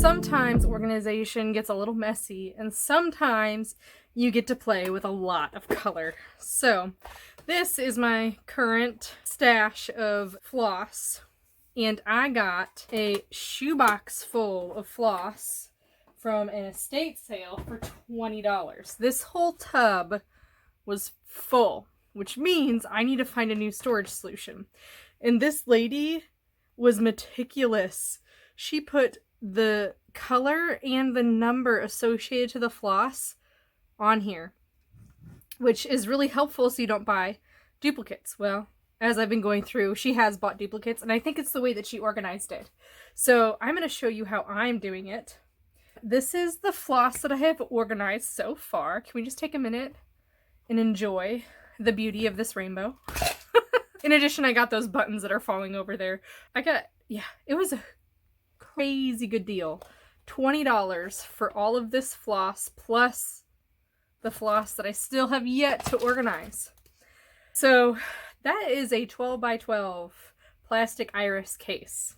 sometimes organization gets a little messy, and sometimes you get to play with a lot of color. So this is my current stash of floss, and I got a shoebox full of floss from an estate sale for $20. This whole tub was full, which means I need to find a new storage solution. And this lady was meticulous. She put the color and the number associated to the floss on here, which is really helpful so you don't buy duplicates. Well, as I've been going through, she has bought duplicates, and I think it's the way that she organized it. So I'm going to show you how I'm doing it. This is the floss that I have organized so far. Can we just take a minute and enjoy the beauty of this rainbow? In addition, I got those buttons that are falling over there. It was a crazy good deal. $20 for all of this floss, plus the floss that I still have yet to organize. So that is a 12 by 12 plastic iris case.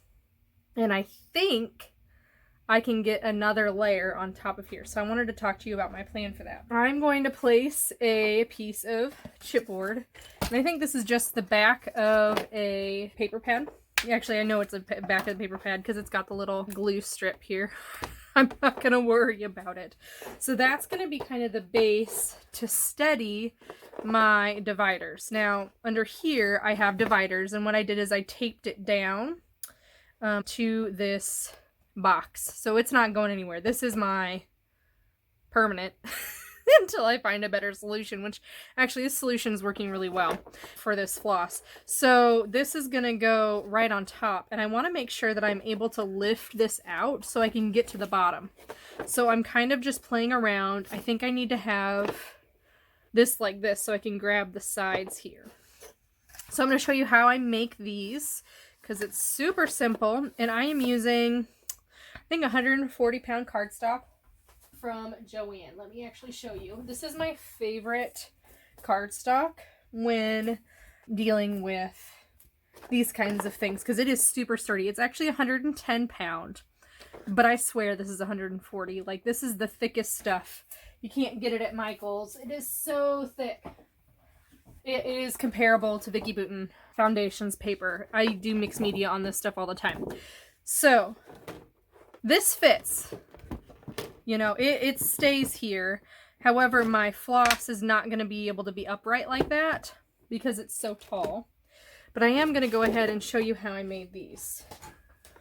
And I think I can get another layer on top of here. So I wanted to talk to you about my plan for that. I'm going to place a piece of chipboard. And I think this is just the back of a paper pad. Actually, I know it's the back of the paper pad because it's got the little glue strip here. I'm not going to worry about it. So that's going to be kind of the base to steady my dividers. Now, under here, I have dividers. And what I did is I taped it down to this box. So it's not going anywhere. This is my permanent until I find a better solution, which actually this solution is working really well for this floss. So this is going to go right on top, and I want to make sure that I'm able to lift this out so I can get to the bottom. So I'm kind of just playing around. I think I need to have this like this so I can grab the sides here. So I'm going to show you how I make these because it's super simple, and I am using, I think, 140-pound cardstock from Joann. Let me actually show you. This is my favorite cardstock when dealing with these kinds of things because it is super sturdy. It's actually 110 pound, but I swear this is 140. Like, this is the thickest stuff. You can't get it at Michael's. It is so thick. It is comparable to Vicki Boutin Foundation's paper. I do mixed media on this stuff all the time. So this fits. You know, it stays here. However, my floss is not going to be able to be upright like that because it's so tall. But I am going to go ahead and show you how I made these.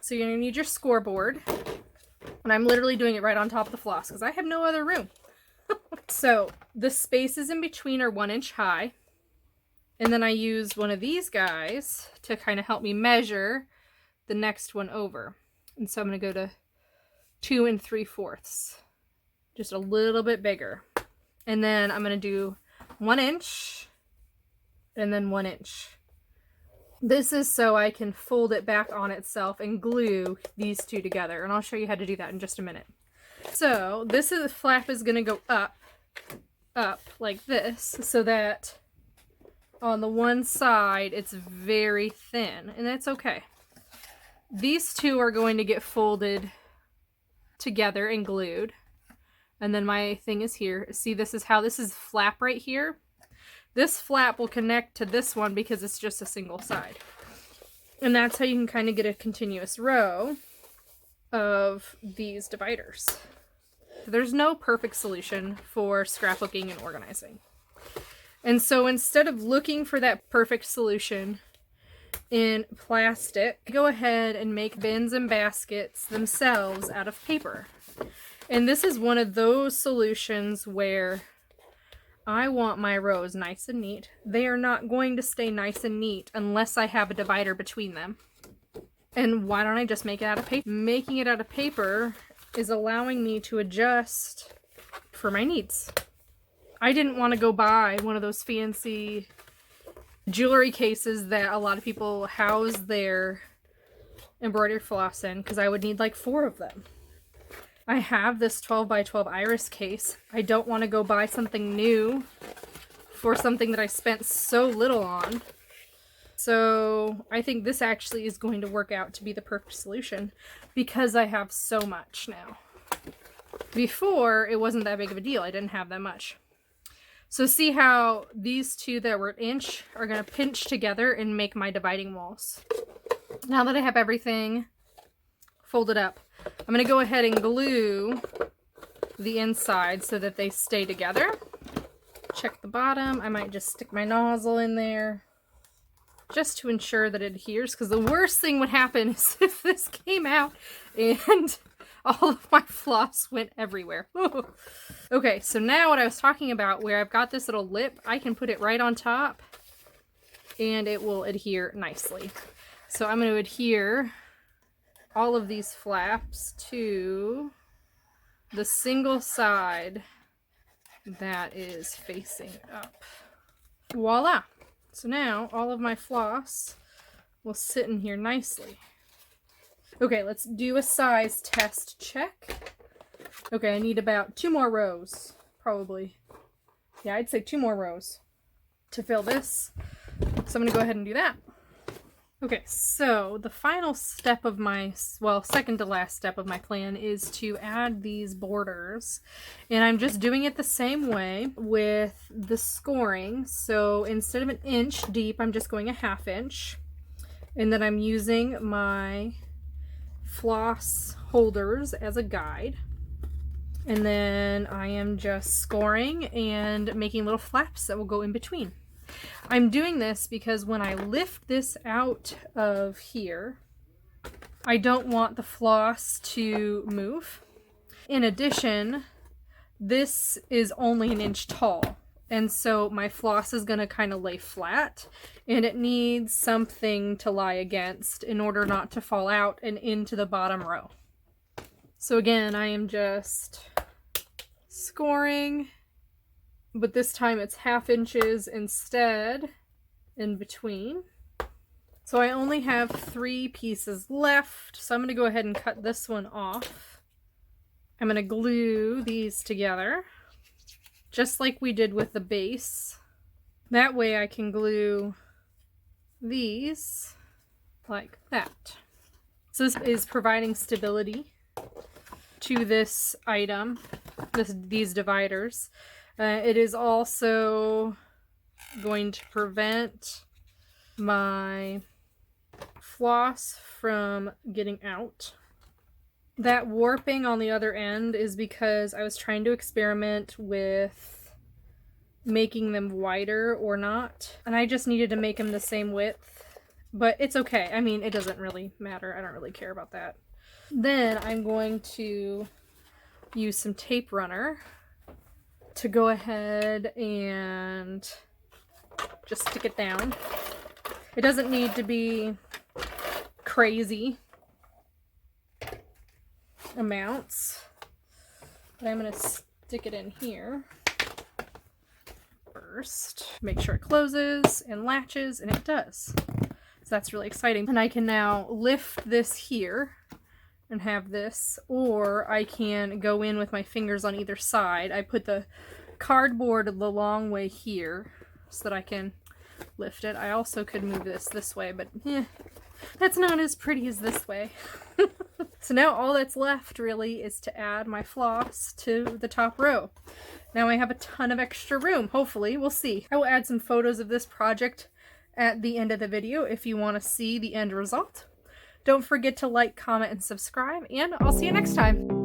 So you're going to need your scoreboard. And I'm literally doing it right on top of the floss because I have no other room. So the spaces in between are 1 inch high. And then I used one of these guys to kind of help me measure the next one over. And so I'm going to go to 2 3/4, just a little bit bigger. And then I'm going to do 1 inch and then 1 inch. This is so I can fold it back on itself and glue these two together. And I'll show you how to do that in just a minute. So this is, the flap is going to go up like this so that on the one side it's very thin, and that's okay. These two are going to get folded together and glued, and then my thing is here. See, this is how this is flap right here. This flap will connect to this one because it's just a single side, and that's how you can kind of get a continuous row of these dividers. There's no perfect solution for scrapbooking and organizing, and so instead of looking for that perfect solution in plastic, go ahead and make bins and baskets themselves out of paper. And this is one of those solutions where I want my rows nice and neat. They are not going to stay nice and neat unless I have a divider between them. And why don't I just make it out of paper? Making it out of paper is allowing me to adjust for my needs. I didn't want to go buy one of those fancy jewelry cases that a lot of people house their embroidery floss in because I would need like 4 of them. I have this 12 by 12 iris case. I don't want to go buy something new for something that I spent so little on. So I think this actually is going to work out to be the perfect solution because I have so much now. Before, it wasn't that big of a deal. I didn't have that much. So see how these two that were an inch are going to pinch together and make my dividing walls. Now that I have everything folded up, I'm going to go ahead and glue the inside so that they stay together. Check the bottom. I might just stick my nozzle in there just to ensure that it adheres, because the worst thing would happen is if this came out and all of my floss went everywhere. Okay, so now what I was talking about, where I've got this little lip, I can put it right on top and it will adhere nicely. So I'm going to adhere all of these flaps to the single side that is facing up. Voila! So now all of my floss will sit in here nicely. Okay, let's do a size test check. Okay, I need about 2 more rows, probably. Yeah, I'd say 2 more rows to fill this. So I'm going to go ahead and do that. Okay, so the final step of my, well, second to last step of my plan is to add these borders. And I'm just doing it the same way with the scoring. So instead of an inch deep, I'm just going a 1/2 inch. And then I'm using my floss holders as a guide. And then I am just scoring and making little flaps that will go in between. I'm doing this because when I lift this out of here, I don't want the floss to move. In addition, this is only an inch tall, and so my floss is going to kind of lay flat, and it needs something to lie against in order not to fall out and into the bottom row. So again, I am just scoring, but this time it's 1/2 inches instead in between. So I only have 3 pieces left, so I'm going to go ahead and cut this one off. I'm going to glue these together, just like we did with the base. That way I can glue these like that. So this is providing stability to this item, these dividers. It is also going to prevent my floss from getting out. That warping on the other end is because I was trying to experiment with making them wider or not, and I just needed to make them the same width, but it's okay. I mean, it doesn't really matter. I don't really care about that. Then I'm going to use some tape runner to go ahead and just stick it down. It doesn't need to be crazy amounts, but I'm going to stick it in here first. Make sure it closes and latches, and it does. So that's really exciting. And I can now lift this here and have this, or I can go in with my fingers on either side. I put the cardboard the long way here so that I can lift it. I also could move this way, but that's not as pretty as this way. So now all that's left really is to add my floss to the top row. Now I have a ton of extra room, hopefully. We'll see. I will add some photos of this project at the end of the video if you want to see the end result. Don't forget to like, comment, and subscribe, and I'll see you next time.